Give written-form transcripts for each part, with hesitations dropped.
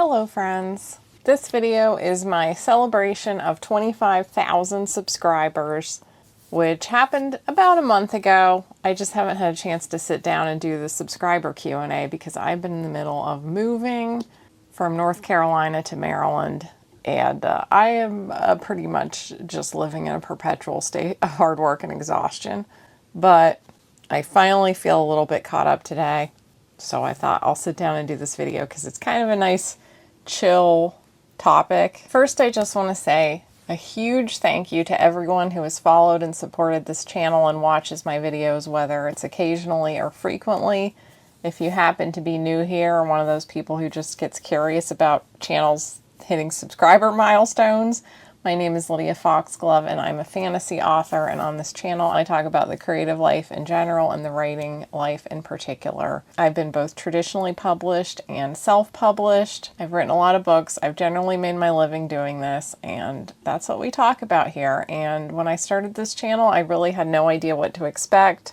Hello friends! This video is my celebration of 25,000 subscribers, which happened about a month ago. I just haven't had a chance to sit down and do the subscriber Q&A because I've been in the middle of moving from North Carolina to Maryland, and I am pretty much just living in a perpetual state of hard work and exhaustion. But I finally feel a little bit caught up today, so I thought I'll sit down and do this video because it's kind of a nice chill topic. First, I just want to say a huge thank you to everyone who has followed and supported this channel and watches my videos, whether it's occasionally or frequently. If you happen to be new here or one of those people who just gets curious about channels hitting subscriber milestones, my name is Lydia Foxglove and I'm a fantasy author, and on this channel I talk about the creative life in general and the writing life in particular. I've been both traditionally published and self-published. I've written a lot of books. I've generally made my living doing this, and that's what we talk about here. And when I started this channel, I really had no idea what to expect,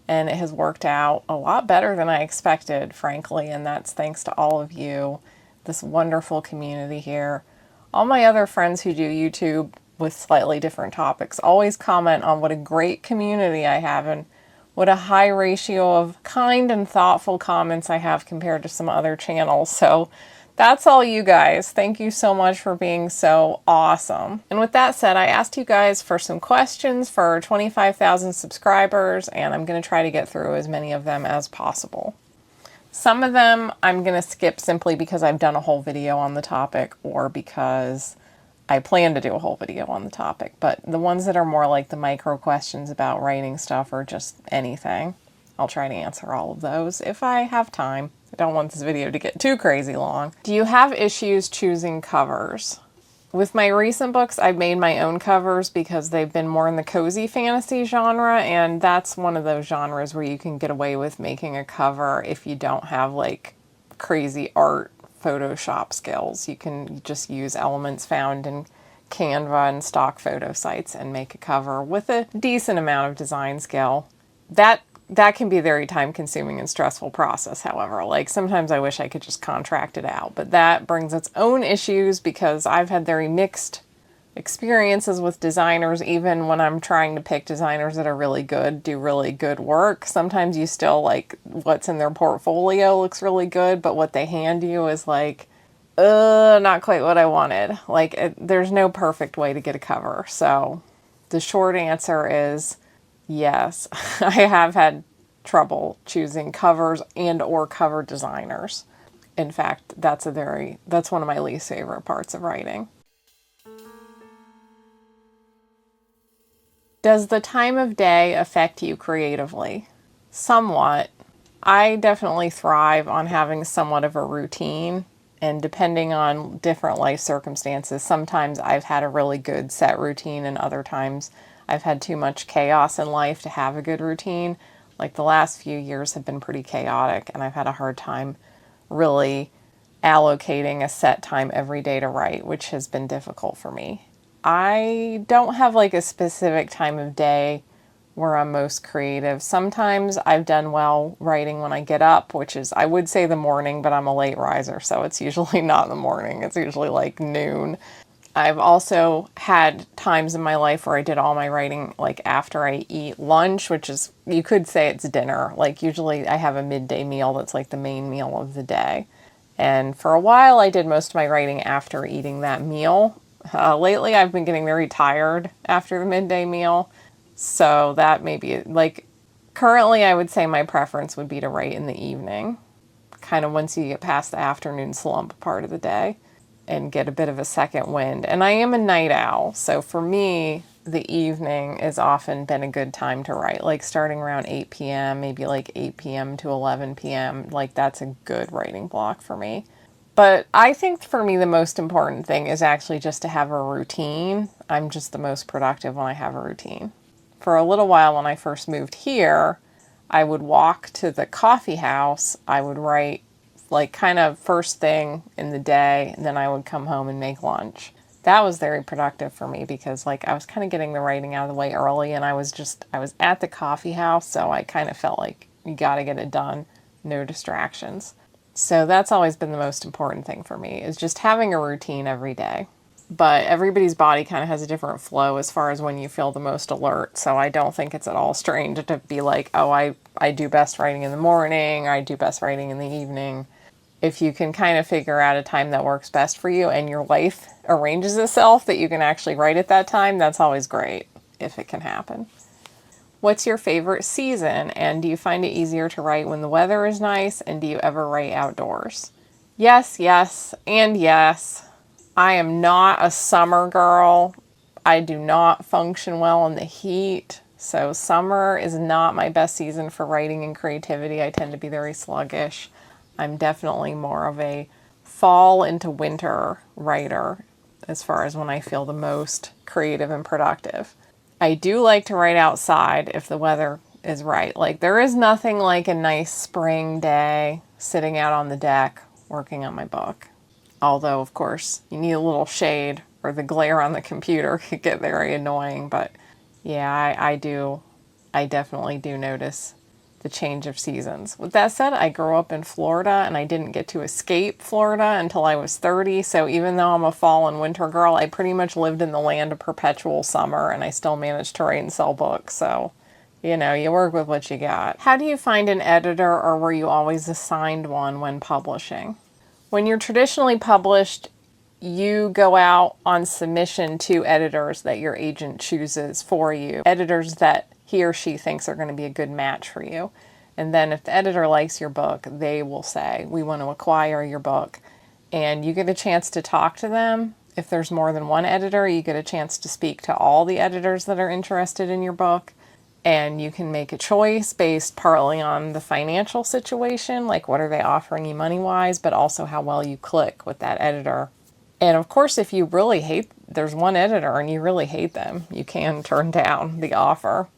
and it has worked out a lot better than I expected, frankly, and that's thanks to all of you, this wonderful community here. All my other friends who do YouTube with slightly different topics always comment on what a great community I have and what a high ratio of kind and thoughtful comments I have compared to some other channels. So that's all you guys. Thank you so much for being so awesome. And with that said, I asked you guys for some questions for 25,000 subscribers, and I'm going to try to get through as many of them as possible. Some of them I'm going to skip simply because I've done a whole video on the topic or because I plan to do a whole video on the topic. But the ones that are more like the micro questions about writing stuff or just anything, I'll try to answer all of those if I have time. I don't want this video to get too crazy long. Do you have issues choosing covers? With my recent books, I've made my own covers because they've been more in the cozy fantasy genre, and that's one of those genres where you can get away with making a cover if you don't have like crazy art Photoshop skills. You can just use elements found in Canva and stock photo sites and make a cover with a decent amount of design skill. That can be a very time-consuming and stressful process, however. Like, sometimes I wish I could just contract it out, but that brings its own issues because I've had very mixed experiences with designers. Even when I'm trying to pick designers that are really good, do really good work, sometimes you still, like, what's in their portfolio looks really good, but what they hand you is like, not quite what I wanted. Like, there's no perfect way to get a cover. So the short answer is yes, I have had trouble choosing covers and or cover designers. In fact, that's one of my least favorite parts of writing. Does the time of day affect you creatively? Somewhat. I definitely thrive on having somewhat of a routine, and depending on different life circumstances, sometimes I've had a really good set routine and other times I've had too much chaos in life to have a good routine. Like the last few years have been pretty chaotic, and I've had a hard time really allocating a set time every day to write, which has been difficult for me. I don't have like a specific time of day where I'm most creative. Sometimes I've done well writing when I get up, which is, I would say the morning, but I'm a late riser, so it's usually not the morning. It's usually like noon. I've also had times in my life where I did all my writing like after I eat lunch, which is, you could say it's dinner. Like usually I have a midday meal that's like the main meal of the day. And for a while I did most of my writing after eating that meal. Lately I've been getting very tired after the midday meal. So that may be like, currently I would say my preference would be to write in the evening, kind of once you get past the afternoon slump part of the day and get a bit of a second wind. And I am a night owl, so for me, the evening has often been a good time to write, like starting around 8 p.m., maybe like 8 p.m. to 11 p.m., like that's a good writing block for me. But I think for me the most important thing is actually just to have a routine. I'm just the most productive when I have a routine. For a little while when I first moved here, I would walk to the coffee house, I would write like kind of first thing in the day, and then I would come home and make lunch. That was very productive for me because like I was kind of getting the writing out of the way early, and I was at the coffee house, so I kind of felt like you got to get it done, no distractions. So that's always been the most important thing for me, is just having a routine every day. But everybody's body kind of has a different flow as far as when you feel the most alert. So I don't think it's at all strange to be like, oh, I do best writing in the morning, or I do best writing in the evening. If you can kind of figure out a time that works best for you and your life arranges itself that you can actually write at that time, that's always great if it can happen. What's your favorite season, and do you find it easier to write when the weather is nice, and do you ever write outdoors? Yes, yes, and yes. I am not a summer girl. I do not function well in the heat, so summer is not my best season for writing and creativity. I tend to be very sluggish. I'm definitely more of a fall into winter writer as far as when I feel the most creative and productive. I do like to write outside if the weather is right. Like, there is nothing like a nice spring day sitting out on the deck working on my book. Although, of course, you need a little shade or the glare on the computer could get very annoying. But yeah, I definitely do notice the change of seasons. With that said, I grew up in Florida and I didn't get to escape Florida until I was 30. So even though I'm a fall and winter girl, I pretty much lived in the land of perpetual summer and I still managed to write and sell books. So, you know, you work with what you got. How do you find an editor, or were you always assigned one when publishing? When you're traditionally published, you go out on submission to editors that your agent chooses for you. Editors that he or she thinks are going to be a good match for you. And then if the editor likes your book, they will say, we want to acquire your book. And you get a chance to talk to them. If there's more than one editor, you get a chance to speak to all the editors that are interested in your book. And you can make a choice based partly on the financial situation, like what are they offering you money-wise, but also how well you click with that editor. And of course, if you really hate, there's one editor and you really hate them, you can turn down the offer.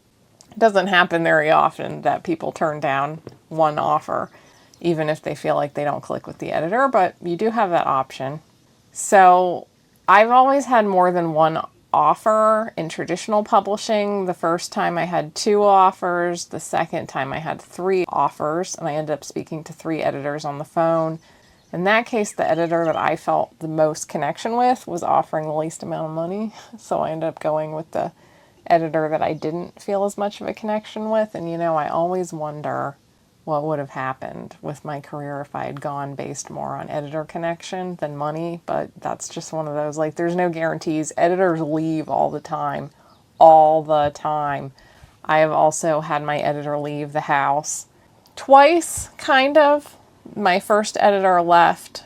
It doesn't happen very often that people turn down one offer, even if they feel like they don't click with the editor, but you do have that option. So I've always had more than one offer in traditional publishing. The first time I had 2 offers, the second time I had 3 offers, and I ended up speaking to 3 editors on the phone. In that case, the editor that I felt the most connection with was offering the least amount of money, so I ended up going with the editor that I didn't feel as much of a connection with. And you know, I always wonder what would have happened with my career if I had gone based more on editor connection than money, but that's just one of those, like, there's no guarantees. Editors leave all the time, all the time. I have also had my editor leave the house twice, kind of. My first editor left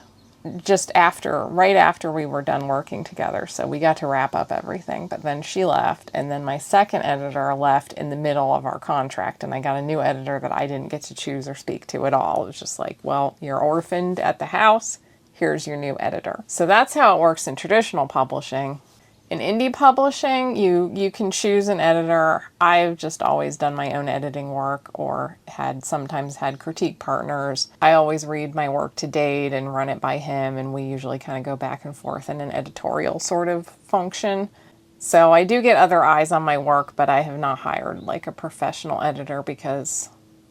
just right after we were done working together, so we got to wrap up everything, but then she left, and then my second editor left in the middle of our contract, and I got a new editor that I didn't get to choose or speak to at all. It was just like, well, you're orphaned at the house, here's your new editor. So that's how it works in traditional publishing. In indie publishing, you can choose an editor. I've just always done my own editing work, or sometimes had critique partners. I always read my work to Dade and run it by him, and we usually kind of go back and forth in an editorial sort of function. So I do get other eyes on my work, but I have not hired like a professional editor, because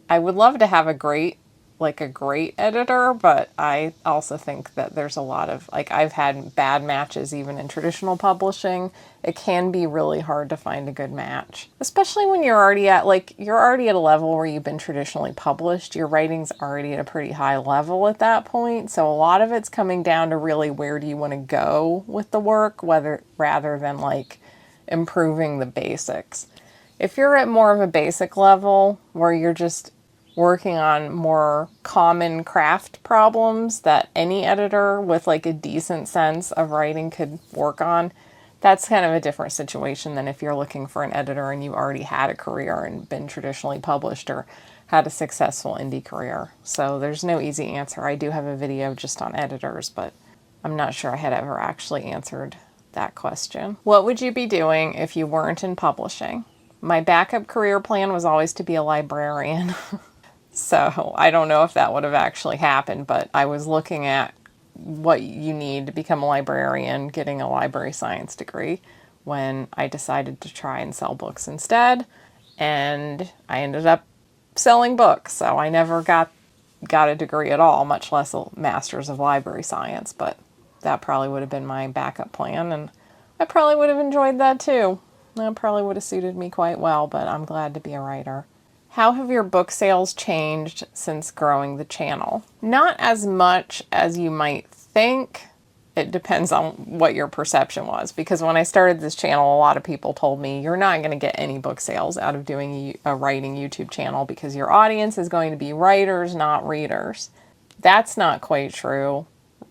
I would love to have a great editor, but I also think that there's a lot of, like, I've had bad matches even in traditional publishing. It can be really hard to find a good match, especially when you're already at a level where you've been traditionally published. Your writing's already at a pretty high level at that point. So a lot of it's coming down to really where do you want to go with the work, rather than like improving the basics. If you're at more of a basic level where you're just working on more common craft problems that any editor with like a decent sense of writing could work on, that's kind of a different situation than if you're looking for an editor and you already had a career and been traditionally published or had a successful indie career. So there's no easy answer. I do have a video just on editors, but I'm not sure I had ever actually answered that question. What would you be doing if you weren't in publishing? My backup career plan was always to be a librarian. So I don't know if that would have actually happened, but I was looking at what you need to become a librarian, getting a library science degree, when I decided to try and sell books instead. And I ended up selling books, so I never got got a degree at all, much less a master's of library science, but that probably would have been my backup plan, and I probably would have enjoyed that too. That probably would have suited me quite well, but I'm glad to be a writer. How have your book sales changed since growing the channel? Not as much as you might think. It depends on what your perception was, because when I started this channel, a lot of people told me you're not going to get any book sales out of doing a writing YouTube channel because your audience is going to be writers, not readers. That's not quite true.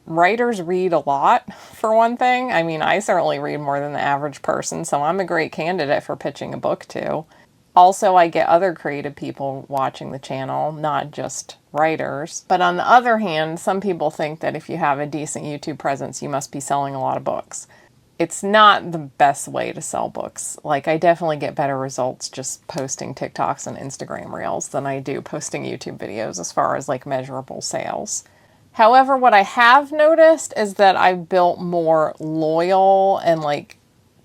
Writers read a lot, for one thing. I mean, I certainly read more than the average person, so I'm a great candidate for pitching a book to. Also, I get other creative people watching the channel, not just writers. But on the other hand, some people think that if you have a decent YouTube presence, you must be selling a lot of books. It's not the best way to sell books. Like, I definitely get better results just posting TikToks and Instagram Reels than I do posting YouTube videos as far as like measurable sales. However, what I have noticed is that I've built more loyal and like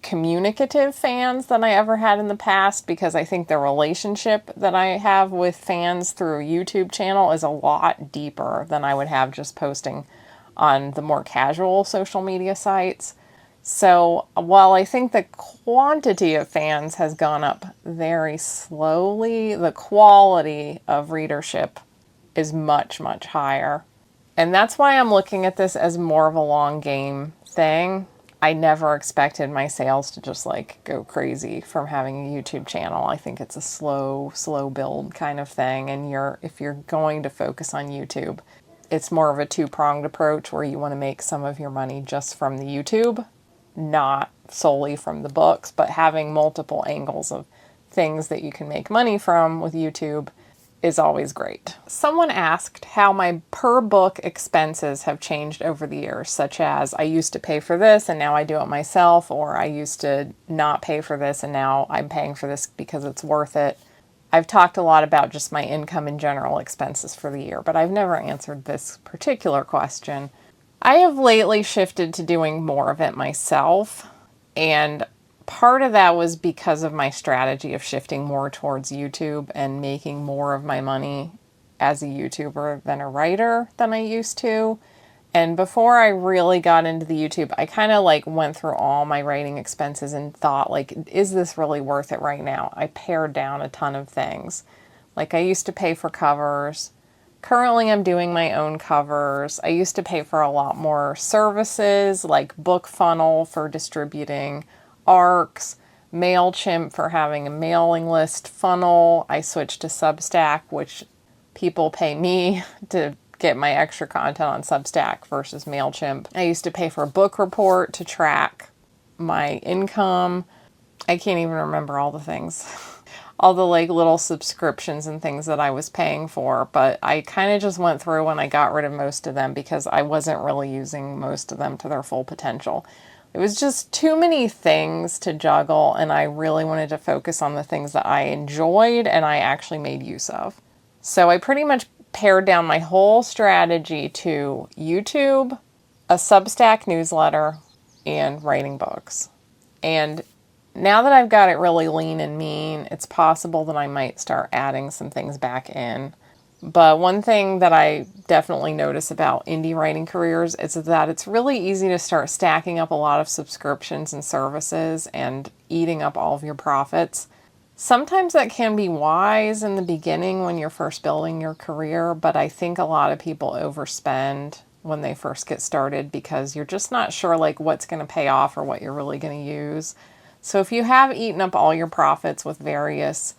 communicative fans than I ever had in the past, because I think the relationship that I have with fans through a YouTube channel is a lot deeper than I would have just posting on the more casual social media sites. So while I think the quantity of fans has gone up very slowly, the quality of readership is much, much higher. And that's why I'm looking at this as more of a long game thing. I never expected my sales to just like go crazy from having a YouTube channel. I think it's a slow build kind of thing. And if you're going to focus on YouTube, it's more of a two-pronged approach where you want to make some of your money just from the YouTube, not solely from the books, but having multiple angles of things that you can make money from with YouTube is always great. Someone asked how my per book expenses have changed over the years, such as I used to pay for this and now I do it myself, or I used to not pay for this and now I'm paying for this because it's worth it. I've talked a lot about just my income and general expenses for the year, but I've never answered this particular question. I have lately shifted to doing more of it myself, and part of that was because of my strategy of shifting more towards YouTube and making more of my money as a YouTuber than a writer than I used to. And before I really got into the YouTube, I kind of like went through all my writing expenses and thought like, is this really worth it right now? I pared down a ton of things. Like I used to pay for covers. Currently I'm doing my own covers. I used to pay for a lot more services like BookFunnel for distributing ARCs, MailChimp for having a mailing list funnel. I switched to Substack, which people pay me to get my extra content on Substack versus MailChimp. I used to pay for a book report to track my income. I can't even remember all the things. All the like little subscriptions and things that I was paying for, but I kind of just went through and I got rid of most of them because I wasn't really using most of them to their full potential. It was just too many things to juggle, and I really wanted to focus on the things that I enjoyed and I actually made use of. So I pretty much pared down my whole strategy to YouTube, a Substack newsletter, and writing books. And now that I've got it really lean and mean, it's possible that I might start adding some things back in. But one thing that I definitely notice about indie writing careers is that it's really easy to start stacking up a lot of subscriptions and services and eating up all of your profits. Sometimes that can be wise in the beginning when you're first building your career, but I think a lot of people overspend when they first get started because you're just not sure like what's going to pay off or what you're really going to use. So if you have eaten up all your profits with various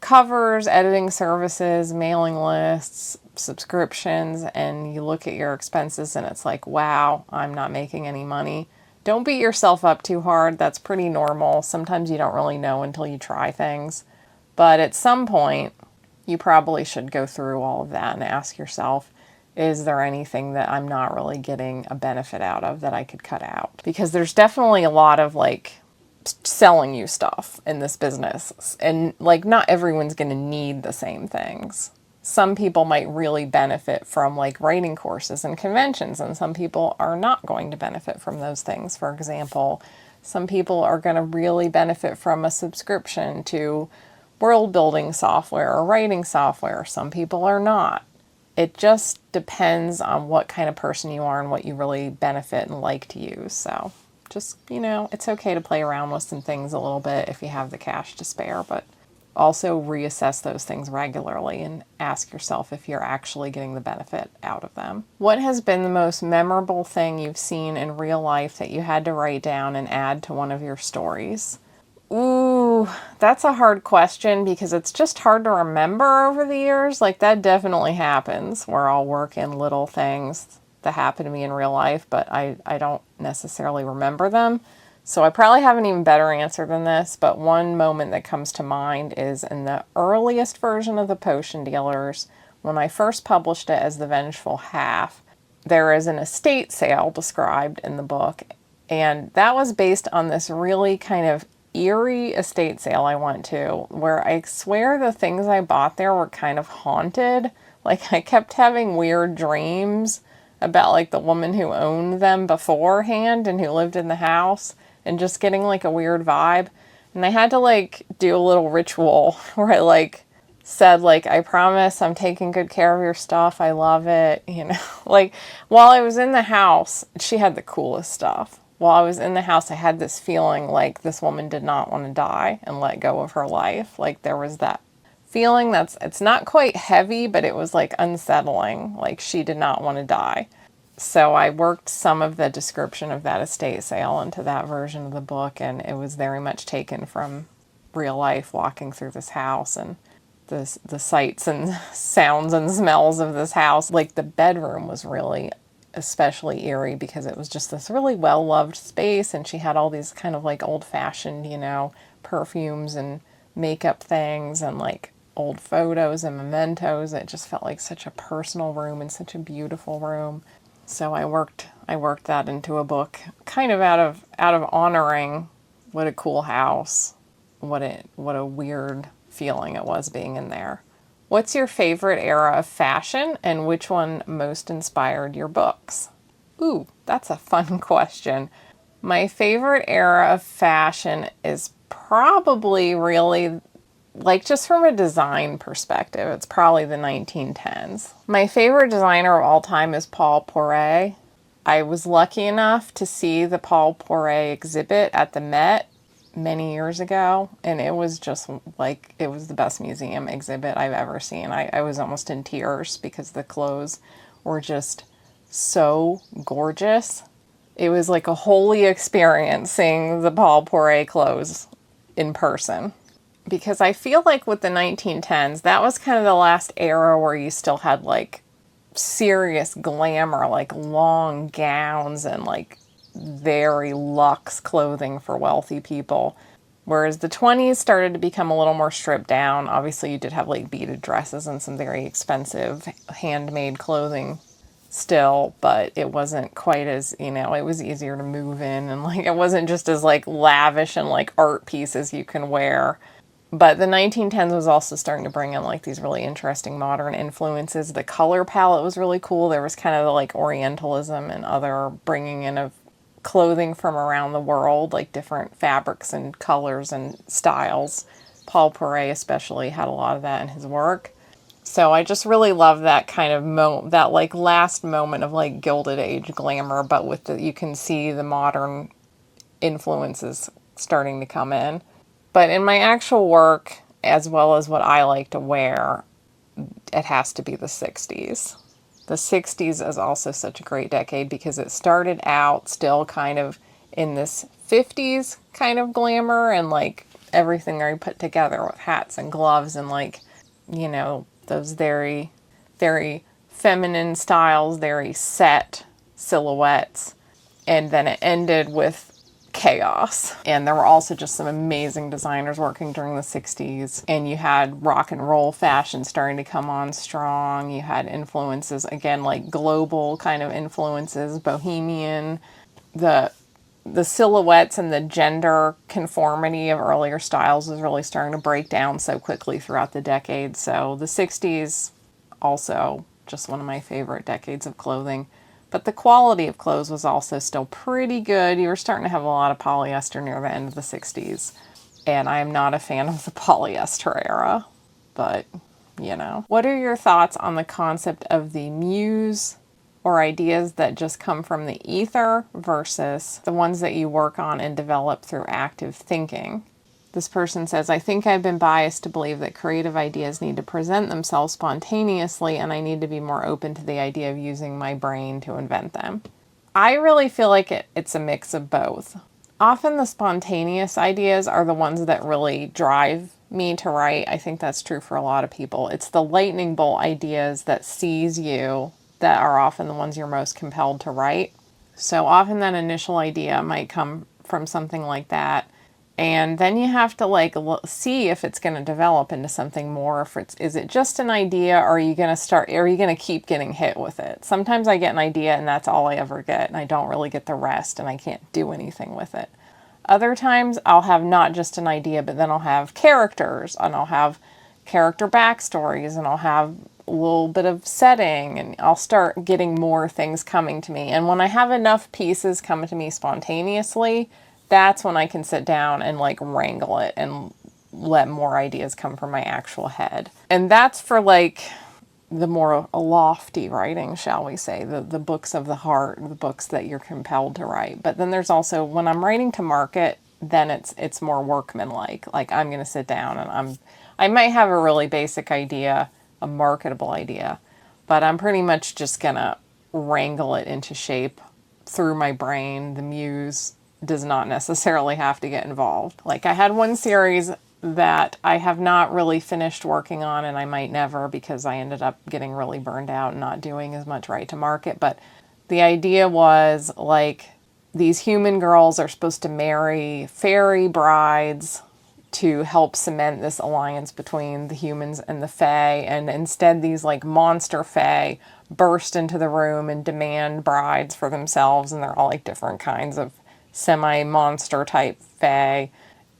covers, editing services, mailing lists, subscriptions, and you look at your expenses and it's like, wow, I'm not making any money. Don't beat yourself up too hard. That's pretty normal. Sometimes you don't really know until you try things. But at some point, you probably should go through all of that and ask yourself, is there anything that I'm not really getting a benefit out of that I could cut out? Because there's definitely a lot of like selling you stuff in this business, and like not everyone's going to need the same things. Some people might really benefit from like writing courses and conventions, and some people are not going to benefit from those things. For example, some people are going to really benefit from a subscription to world building software or writing software. Some people are not. it just depends on what kind of person you are and what you really benefit and like to use. So just, it's okay to play around with some things a little bit if you have the cash to spare, but also reassess those things regularly and ask yourself if you're actually getting the benefit out of them. What has been the most memorable thing you've seen in real life that you had to write down and add to one of your stories? Ooh, that's a hard question because it's just hard to remember over the years. Like, that definitely happens where I'll work in little things that happen to me in real life, but I don't necessarily remember them. So I probably have an even better answer than this, but one moment that comes to mind is in the earliest version of The Potion Dealers, when I first published it as The Vengeful Half. There is an estate sale described in the book, and that was based on this really kind of eerie estate sale I went to, where I swear the things I bought there were kind of haunted. Like, I kept having weird dreams about like the woman who owned them beforehand and who lived in the house, and just getting like a weird vibe. And I had to like do a little ritual where I like said like, I promise I'm taking good care of your stuff. I love it. Like, while I was in the house, she had the coolest stuff. While I was in the house, I had this feeling like this woman did not want to die and let go of her life. Like, there was that feeling it's not quite heavy, but it was like unsettling. Like, she did not want to die. So I worked some of the description of that estate sale into that version of the book, and it was very much taken from real life, walking through this house and the sights and sounds and smells of this house. Like, the bedroom was really especially eerie because it was just this really well-loved space, and she had all these kind of like old-fashioned, perfumes and makeup things and like old photos and mementos. It just felt like such a personal room and such a beautiful room. So I worked that into a book, kind of out of honoring what a cool house, what a weird feeling it was being in there. What's your favorite era of fashion, and which one most inspired your books? Ooh, that's a fun question. My favorite era of fashion is probably really, like, just from a design perspective, it's probably the 1910s. My favorite designer of all time is Paul Poiret. I was lucky enough to see the Paul Poiret exhibit at the Met many years ago, and it was just like, it was the best museum exhibit I've ever seen. I was almost in tears because the clothes were just so gorgeous. It was like a holy experience seeing the Paul Poiret clothes in person. Because I feel like with the 1910s, that was kind of the last era where you still had like serious glamour, like long gowns and like very luxe clothing for wealthy people. Whereas the 20s started to become a little more stripped down. Obviously, you did have like beaded dresses and some very expensive handmade clothing still, but it wasn't quite as, it was easier to move in, and like it wasn't just as like lavish and like art pieces you can wear. But the 1910s was also starting to bring in like these really interesting modern influences. The color palette was really cool. There was kind of like Orientalism and other bringing in of clothing from around the world, like different fabrics and colors and styles. Paul Poiret especially had a lot of that in his work. So I just really love that kind of that like last moment of like Gilded Age glamour, but with you can see the modern influences starting to come in. But in my actual work, as well as what I like to wear, it has to be the 60s. The 60s is also such a great decade because it started out still kind of in this 50s kind of glamour and like everything I put together with hats and gloves and like, those very, very feminine styles, very set silhouettes. And then it ended with chaos. And there were also just some amazing designers working during the 60s. And you had rock and roll fashion starting to come on strong. You had influences, again, like global kind of influences, bohemian. The silhouettes and the gender conformity of earlier styles was really starting to break down so quickly throughout the decade. So the 60s, also just one of my favorite decades of clothing. But the quality of clothes was also still pretty good. You were starting to have a lot of polyester near the end of the 60s. And I am not a fan of the polyester era. But, you know. What are your thoughts on the concept of the muse, or ideas that just come from the ether versus the ones that you work on and develop through active thinking? This person says, I think I've been biased to believe that creative ideas need to present themselves spontaneously, and I need to be more open to the idea of using my brain to invent them. I really feel like it's a mix of both. Often the spontaneous ideas are the ones that really drive me to write. I think that's true for a lot of people. It's the lightning bolt ideas that seize you that are often the ones you're most compelled to write. So often that initial idea might come from something like that. And then you have to see if it's going to develop into something more. Is it just an idea, or are you going to keep getting hit with it? Sometimes I get an idea and that's all I ever get, and I don't really get the rest, and I can't do anything with it. Other times I'll have not just an idea, but then I'll have characters, and I'll have character backstories, and I'll have a little bit of setting, and I'll start getting more things coming to me. And when I have enough pieces come to me spontaneously, that's when I can sit down and wrangle it and let more ideas come from my actual head. And that's for the more lofty writing, shall we say, the books of the heart, the books that you're compelled to write. But then there's also, when I'm writing to market, then it's more workmanlike. Like I'm going to sit down and I might have a really basic idea, a marketable idea, but I'm pretty much just going to wrangle it into shape through my brain. The muse does not necessarily have to get involved. Like I had one series that I have not really finished working on, and I might never, because I ended up getting really burned out and not doing as much right to market. But the idea was these human girls are supposed to marry fairy brides to help cement this alliance between the humans and the fae, and instead these monster fae burst into the room and demand brides for themselves, and they're all different kinds of semi-monster type fae,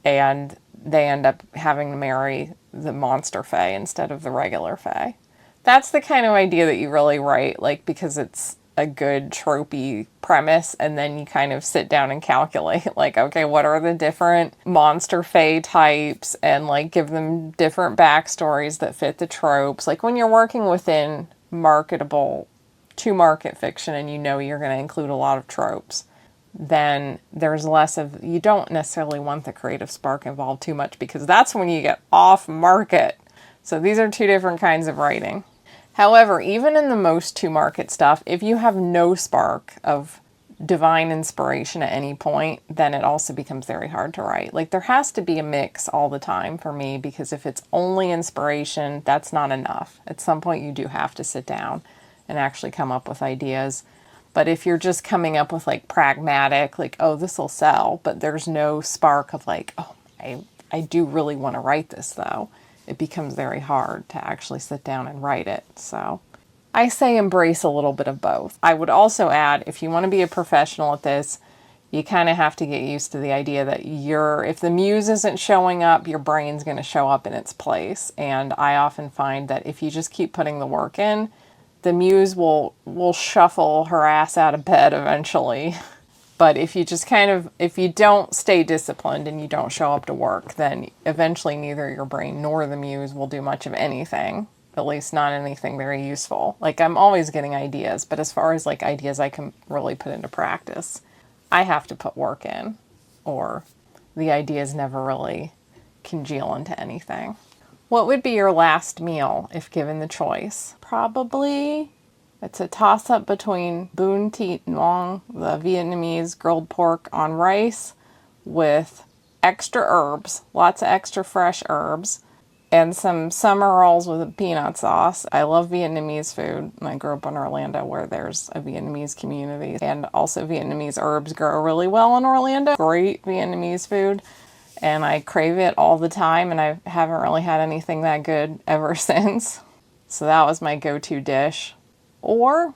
and they end up having to marry the monster fae instead of the regular fae. That's the kind of idea that you really write, because it's a good tropey premise, and then you kind of sit down and calculate, okay, what are the different monster fae types, and give them different backstories that fit the tropes. When you're working within marketable to market fiction, and you're going to include a lot of tropes, then there's less of, you don't necessarily want the creative spark involved too much, because that's when you get off market. So these are two different kinds of writing. However, even in the most to market stuff, if you have no spark of divine inspiration at any point, then it also becomes very hard to write. There has to be a mix all the time for me, because if it's only inspiration, that's not enough. At some point you do have to sit down and actually come up with ideas. But if you're just coming up with pragmatic, oh, this will sell, but there's no spark of oh, I do really want to write this though, it becomes very hard to actually sit down and write it. So I say embrace a little bit of both. I would also add, if you want to be a professional at this, you kind of have to get used to the idea that if the muse isn't showing up, your brain's going to show up in its place. And I often find that if you just keep putting the work in, the muse will shuffle her ass out of bed eventually. But if you just if you don't stay disciplined and you don't show up to work, then eventually neither your brain nor the muse will do much of anything, at least not anything very useful. I'm always getting ideas, but as far as ideas I can really put into practice, I have to put work in, or the ideas never really congeal into anything. What would be your last meal if given the choice? Probably, it's a toss-up between bún thịt ngon, the Vietnamese grilled pork on rice, with extra herbs, lots of extra fresh herbs, and some summer rolls with a peanut sauce. I love Vietnamese food, and I grew up in Orlando where there's a Vietnamese community, and also Vietnamese herbs grow really well in Orlando. Great Vietnamese food. And I crave it all the time, and I haven't really had anything that good ever since. So that was my go-to dish. Or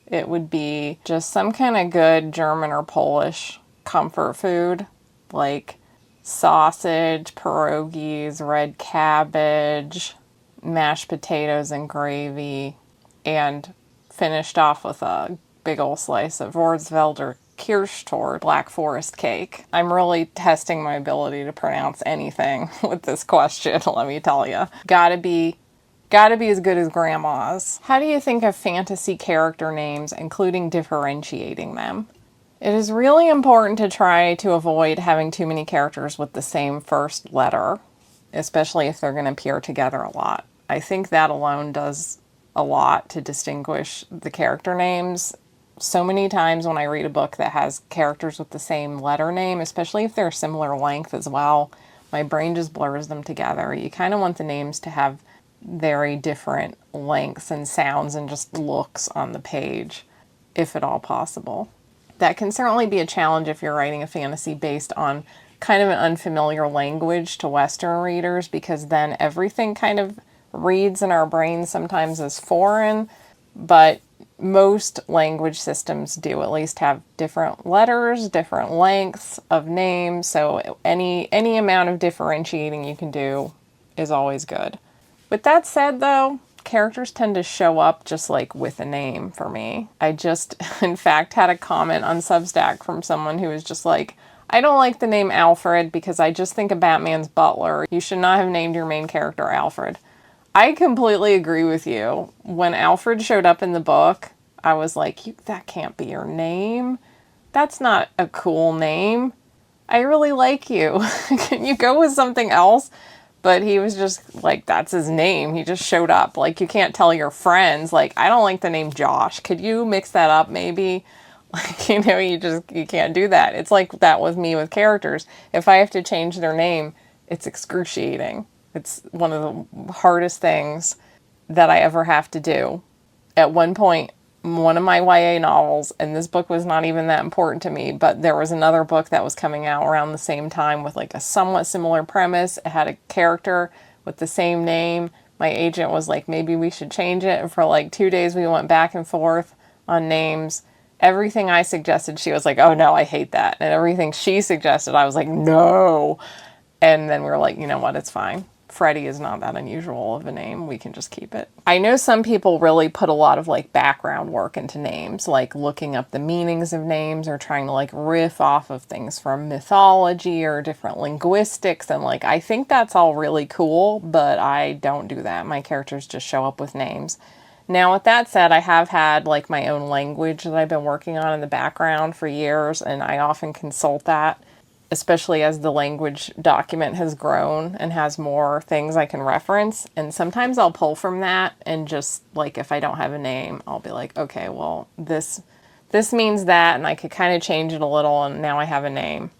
it would be just some kind of good German or Polish comfort food, like sausage, pierogies, red cabbage, mashed potatoes and gravy, and finished off with a big old slice of Wurzwälder Kirschtorte, Black Forest cake. I'm really testing my ability to pronounce anything with this question, let me tell you. Gotta be Gotta be as good as grandma's. How do you think of fantasy character names, including differentiating them? It is really important to try to avoid having too many characters with the same first letter, especially if they're going to appear together a lot. I think that alone does a lot to distinguish the character names. So many times when I read a book that has characters with the same letter name, especially if they're similar length as well, my brain just blurs them together. You kind of want the names to have very different lengths and sounds and just looks on the page, if at all possible. That can certainly be a challenge if you're writing a fantasy based on kind of an unfamiliar language to Western readers, because then everything kind of reads in our brains sometimes as foreign, but most language systems do at least have different letters, different lengths of names, so any amount of differentiating you can do is always good. With that said, though, characters tend to show up just like with a name for me. I just, in fact, had a comment on Substack from someone who was just like, I don't like the name Alfred because I just think of Batman's butler. You should not have named your main character Alfred. I completely agree with you. When Alfred showed up in the book, I was like, that can't be your name. That's not a cool name. I really like you. Can you go with something else? But he was just like, that's his name. He just showed up. Like, you can't tell your friends, like, I don't like the name Josh. Could you mix that up maybe? Like, you can't do that. It's like that with me with characters. If I have to change their name, it's excruciating. It's one of the hardest things that I ever have to do. At one point, one of my YA novels, and this book was not even that important to me, but there was another book that was coming out around the same time with like a somewhat similar premise. It had a character with the same name. My agent was like, maybe we should change it. And for like 2 days, we went back and forth on names. Everything I suggested, she was like, oh no, I hate that. And everything she suggested, I was like, no. And then we were like, you know what, it's fine. Freddie is not that unusual of a name. We can just keep it. I know some people really put a lot of like background work into names, like looking up the meanings of names or trying to like riff off of things from mythology or different linguistics. And like, I think that's all really cool, but I don't do that. My characters just show up with names. Now, with that said, I have had like my own language that I've been working on in the background for years, and I often consult that, especially as the language document has grown and has more things I can reference. And sometimes I'll pull from that and just like, if I don't have a name, I'll be like, okay, well, this means that, and I could kind of change it a little, and now I have a name.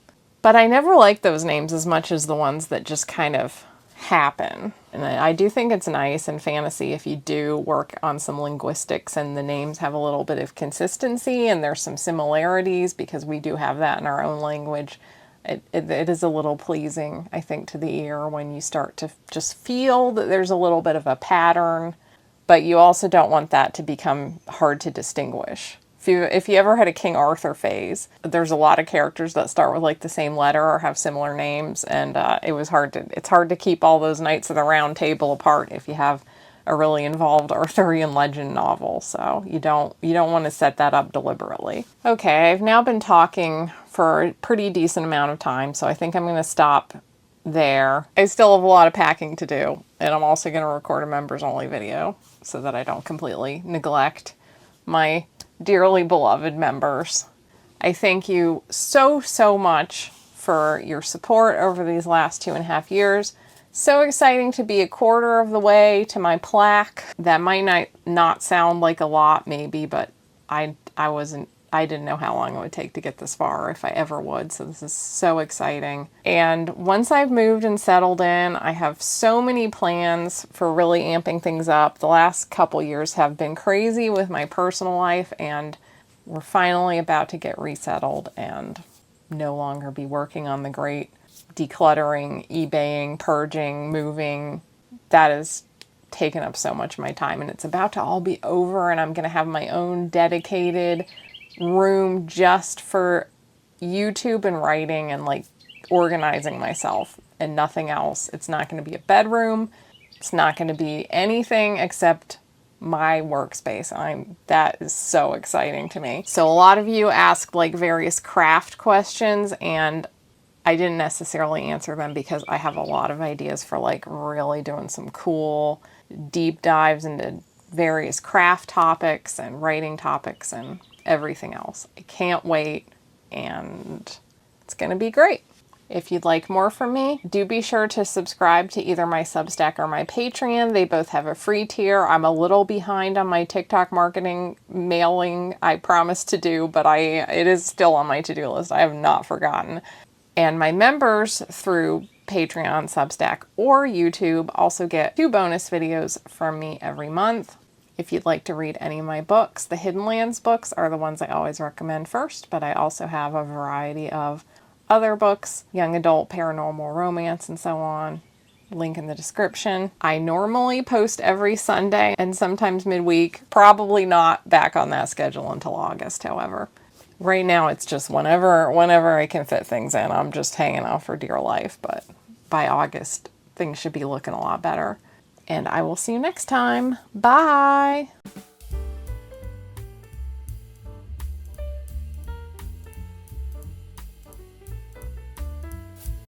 But I never like those names as much as the ones that just kind of happen. And I do think it's nice in fantasy if you do work on some linguistics and the names have a little bit of consistency and there's some similarities, because we do have that in our own language. It is a little pleasing, I think, to the ear when you start to just feel that there's a little bit of a pattern, but you also don't want that to become hard to distinguish. If you ever had a King Arthur phase, there's a lot of characters that start with like the same letter or have similar names, and it's hard to keep all those Knights of the Round Table apart if you have a really involved Arthurian legend novel. So you don't want to set that up deliberately. Okay, I've now been talking for a pretty decent amount of time, so I think I'm going to stop there. I still have a lot of packing to do, and I'm also going to record a members only video so that I don't completely neglect my dearly beloved members. I thank you so much for your support over these last 2.5 years. So exciting to be a quarter of the way to my plaque. That might not sound like a lot maybe, but I didn't know how long it would take to get this far, if I ever would. So this is so exciting. And once I've moved and settled in, I have so many plans for really amping things up. The last couple years have been crazy with my personal life, and we're finally about to get resettled and no longer be working on the great decluttering, eBaying, purging, moving. That has taken up so much of my time, and it's about to all be over, and I'm going to have my own dedicated room just for YouTube and writing and like organizing myself and nothing else. It's not going to be a bedroom. It's not going to be anything except my workspace. That is so exciting to me. So a lot of you asked like various craft questions, and I didn't necessarily answer them because I have a lot of ideas for like really doing some cool deep dives into various craft topics and writing topics and everything else. I can't wait, and it's going to be great. If you'd like more from me, do be sure to subscribe to either my Substack or my Patreon. They both have a free tier. I'm a little behind on my TikTok marketing mailing I promised to do, but it is still on my to-do list. I have not forgotten. And my members through Patreon, Substack, or YouTube also get 2 bonus videos from me every month. If you'd like to read any of my books, the Hidden Lands books are the ones I always recommend first, but I also have a variety of other books, young adult, paranormal, romance, and so on. Link in the description. I normally post every Sunday and sometimes midweek. Probably not back on that schedule until August, however. Right now it's just whenever I can fit things in. I'm just hanging out for dear life, but by August things should be looking a lot better. And I will see you next time. Bye!